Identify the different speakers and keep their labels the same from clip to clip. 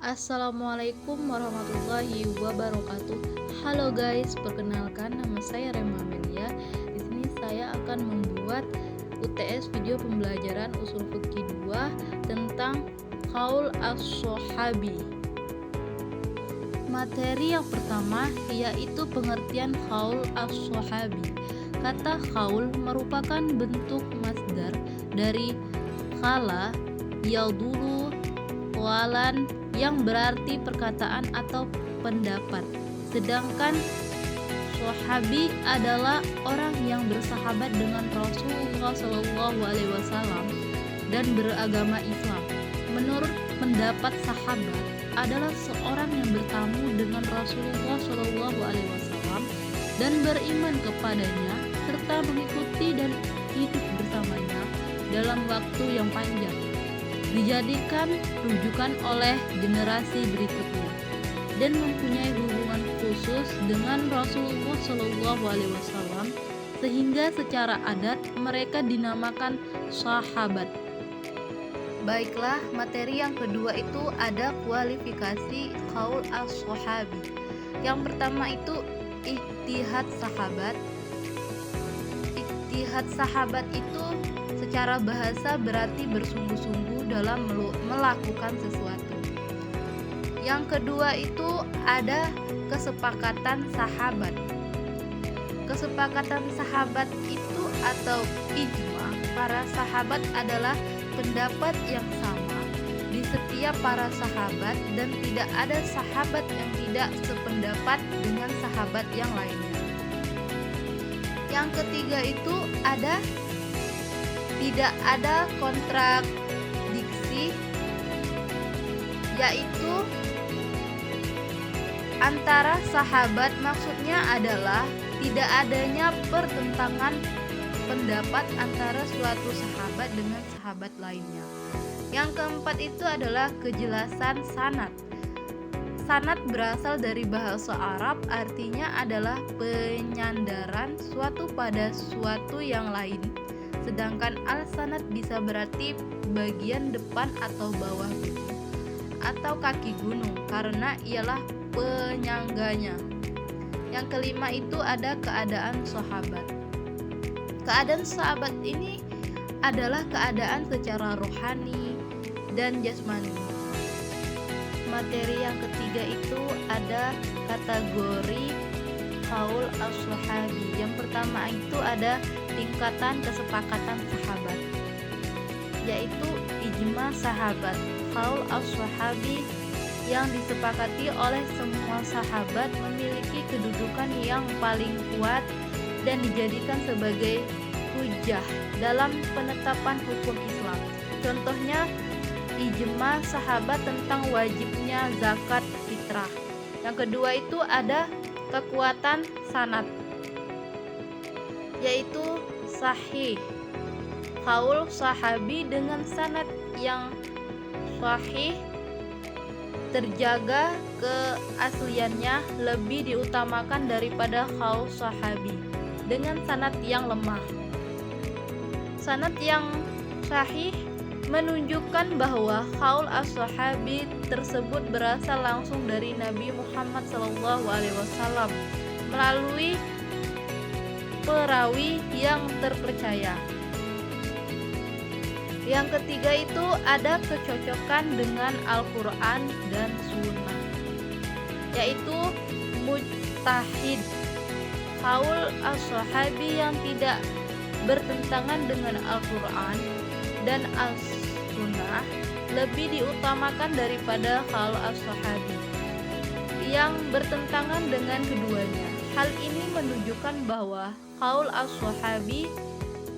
Speaker 1: Assalamualaikum warahmatullahi wabarakatuh. Halo guys, perkenalkan nama saya Rema Amelia. Di sini saya akan membuat UTS video pembelajaran usul fikih 2 tentang qaul as-sahabi. Materi yang pertama yaitu pengertian qaul as-sahabi. Kata qaul merupakan bentuk masdar dari qala, yadulu, qalan yang berarti perkataan atau pendapat. Sedangkan sahabi adalah orang yang bersahabat dengan Rasulullah Shallallahu Alaihi Wasallam dan beragama Islam. Menurut pendapat sahabat adalah seorang yang bertamu dengan Rasulullah Shallallahu Alaihi Wasallam dan beriman kepadanya serta mengikuti dan hidup bersamanya dalam waktu yang panjang, dijadikan rujukan oleh generasi berikutnya dan mempunyai hubungan khusus dengan Rasulullah Shallallahu Alaihi Wasallam sehingga secara adat mereka dinamakan sahabat. Baiklah, materi yang kedua itu ada kualifikasi qaul as-sahabi. Yang pertama itu ijtihad sahabat. Ijtihad sahabat itu secara bahasa berarti bersungguh-sungguh dalam melakukan sesuatu. Yang kedua itu ada kesepakatan sahabat. Kesepakatan sahabat itu atau ijma para sahabat adalah pendapat yang sama di setiap para sahabat dan tidak ada sahabat yang tidak sependapat dengan sahabat yang lainnya. Yang ketiga itu ada tidak ada kontradiksi, yaitu antara sahabat, maksudnya adalah tidak adanya pertentangan pendapat antara suatu sahabat dengan sahabat lainnya. Yang keempat itu adalah kejelasan sanad. Sanad berasal dari bahasa Arab, artinya adalah penyandaran suatu pada suatu yang lain. Sedangkan al-sanad bisa berarti bagian depan atau bawah gunung atau kaki gunung karena ialah penyangganya. Yang kelima itu ada keadaan sahabat. Keadaan sahabat ini adalah keadaan secara rohani dan jasmani. Materi yang ketiga itu ada kategori qaul as-sahabi. Yang pertama itu ada tingkatan kesepakatan sahabat, yaitu ijma sahabat. Qaul as-sahabi yang disepakati oleh semua sahabat memiliki kedudukan yang paling kuat dan dijadikan sebagai hujjah dalam penetapan hukum Islam. Contohnya ijma sahabat tentang wajibnya zakat fitrah. Yang kedua itu ada kekuatan sanad, yaitu sahih. Qaul sahabi dengan sanad yang sahih terjaga keasliannya lebih diutamakan daripada qaul sahabi dengan sanad yang lemah. Sanad yang sahih menunjukkan bahwa qaul as-sahabi tersebut berasal langsung dari Nabi Muhammad SAW melalui perawi yang terpercaya. Yang ketiga itu ada kecocokan dengan Al-Quran dan Sunnah, yaitu mujtahid. Qaul as-sahabi yang tidak bertentangan dengan Al-Quran dan As-Sunnah lebih diutamakan daripada qaul as-sahabi yang bertentangan dengan keduanya. Hal ini menunjukkan bahwa qaul as-sahabi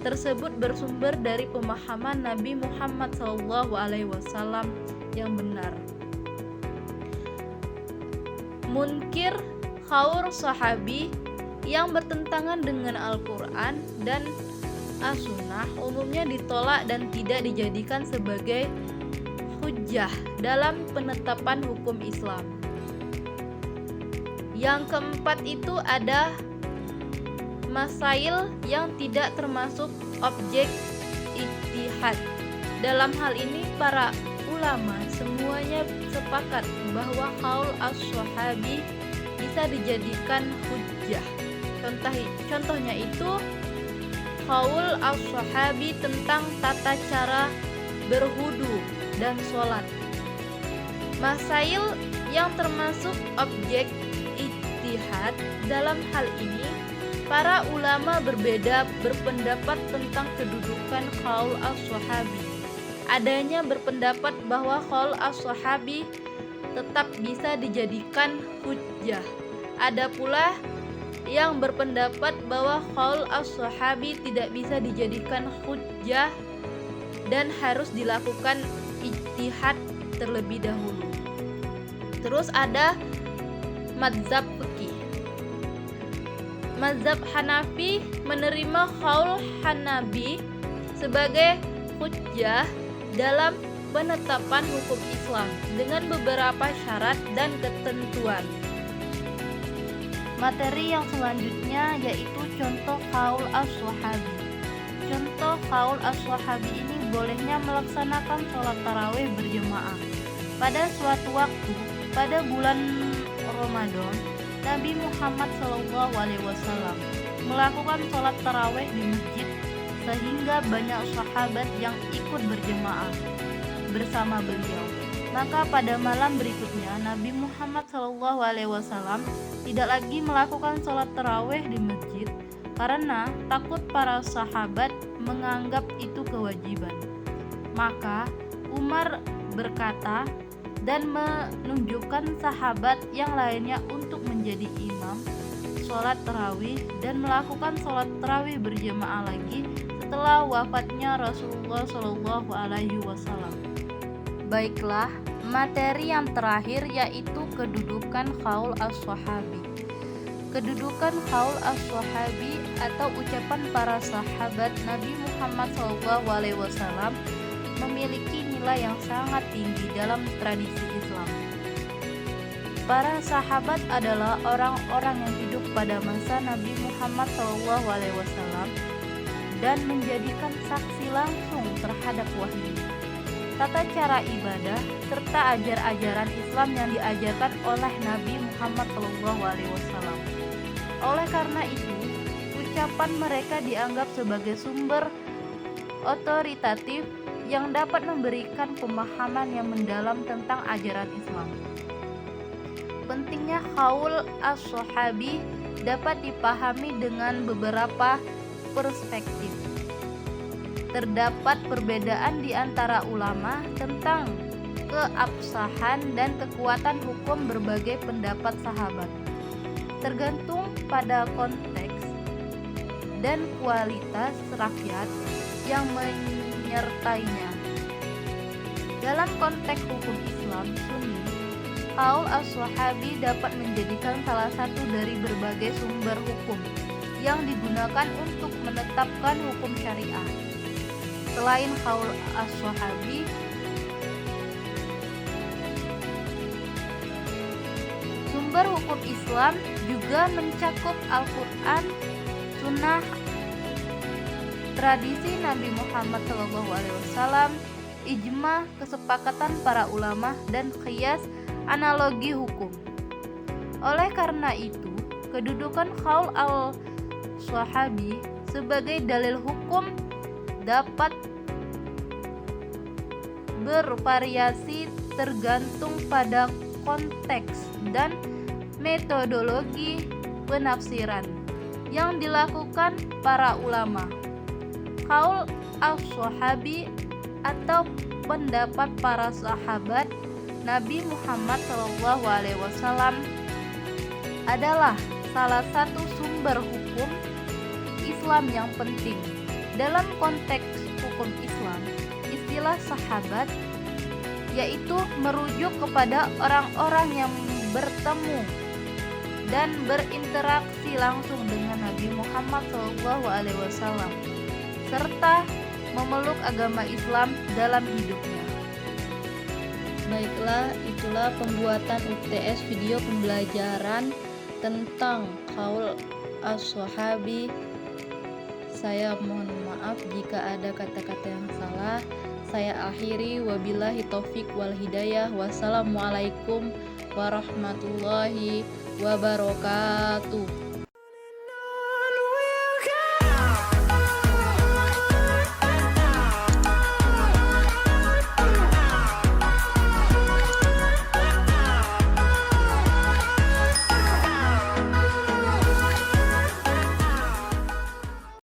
Speaker 1: tersebut bersumber dari pemahaman Nabi Muhammad SAW yang benar. Munkir qaul sahabi yang bertentangan dengan Al-Quran dan As-Sunnah umumnya ditolak dan tidak dijadikan sebagai hujjah dalam penetapan hukum Islam. Yang keempat itu ada masail yang tidak termasuk objek ijtihad. Dalam hal ini para ulama semuanya sepakat bahwa qaul as-sahabi bisa dijadikan hujjah. Contohnya itu qaul as-sahabi tentang tata cara berwudu dan sholat. Masail yang termasuk objek ijtihad dalam hal ini, para ulama berbeda berpendapat tentang kedudukan qaul as-sahabi. Adanya berpendapat bahwa qaul as-sahabi tetap bisa dijadikan hujjah. Ada pula yang berpendapat bahwa qaul as-sahabi tidak bisa dijadikan hujjah dan harus dilakukan ijtihad terlebih dahulu. Terus ada mazhab fikih. Mazhab Hanafi menerima qaul Hanabi sebagai hujjah dalam penetapan hukum Islam dengan beberapa syarat dan ketentuan. Materi yang selanjutnya yaitu contoh qaul as-sahabi. Contoh qaul as-sahabi ini bolehnya melaksanakan sholat tarawih berjemaah. Pada suatu waktu, pada bulan Ramadan, Nabi Muhammad SAW melakukan sholat tarawih di masjid sehingga banyak sahabat yang ikut berjemaah bersama beliau. Maka pada malam berikutnya Nabi Muhammad SAW tidak lagi melakukan sholat tarawih di masjid karena takut para sahabat menganggap itu kewajiban. Maka Umar berkata dan menunjukkan sahabat yang lainnya untuk menjadi imam sholat tarawih dan melakukan sholat tarawih berjamaah lagi setelah wafatnya Rasulullah SAW. Baiklah, materi yang terakhir yaitu kedudukan qaul as-sahabi. Kedudukan qaul as-sahabi atau ucapan para sahabat Nabi Muhammad SAW memiliki nilai yang sangat tinggi dalam tradisi Islam. Para sahabat adalah orang-orang yang hidup pada masa Nabi Muhammad SAW dan menjadikan saksi langsung terhadap wahyu, tata cara ibadah, serta ajaran Islam yang diajarkan oleh Nabi Muhammad SAW. Oleh karena itu, ucapan mereka dianggap sebagai sumber otoritatif yang dapat memberikan pemahaman yang mendalam tentang ajaran Islam. Pentingnya qaul as-sahabi dapat dipahami dengan beberapa perspektif. Terdapat perbedaan di antara ulama tentang keabsahan dan kekuatan hukum berbagai pendapat sahabat, tergantung pada konteks dan kualitas rakyat yang menyertainya. Dalam konteks hukum Islam Sunni, qaul as-sahabi dapat menjadikan salah satu dari berbagai sumber hukum yang digunakan untuk menetapkan hukum syariah. Selain qaul as-sahabi, sumber hukum Islam juga mencakup Al-Quran, Sunnah, tradisi Nabi Muhammad SAW, ijma, kesepakatan para ulama, dan qiyas, analogi hukum. Oleh karena itu, kedudukan qaul al-sahabi sebagai dalil hukum dapat bervariasi tergantung pada konteks dan metodologi penafsiran yang dilakukan para ulama. Qaul as-sahabi atau pendapat para sahabat Nabi Muhammad SAW adalah salah satu sumber hukum Islam yang penting. Dalam konteks hukum Islam, istilah sahabat yaitu merujuk kepada orang-orang yang bertemu dan berinteraksi langsung dengan Nabi Muhammad SAW serta memeluk agama Islam dalam hidupnya. Baiklah, itulah pembuatan UTS video pembelajaran tentang qaul as-sahabi. Saya mohon maaf.
Speaker 2: maaf jika ada kata-kata yang salah. Saya akhiri, wabillahi taufik wal hidayah. Wassalamualaikum warahmatullahi wabarakatuh.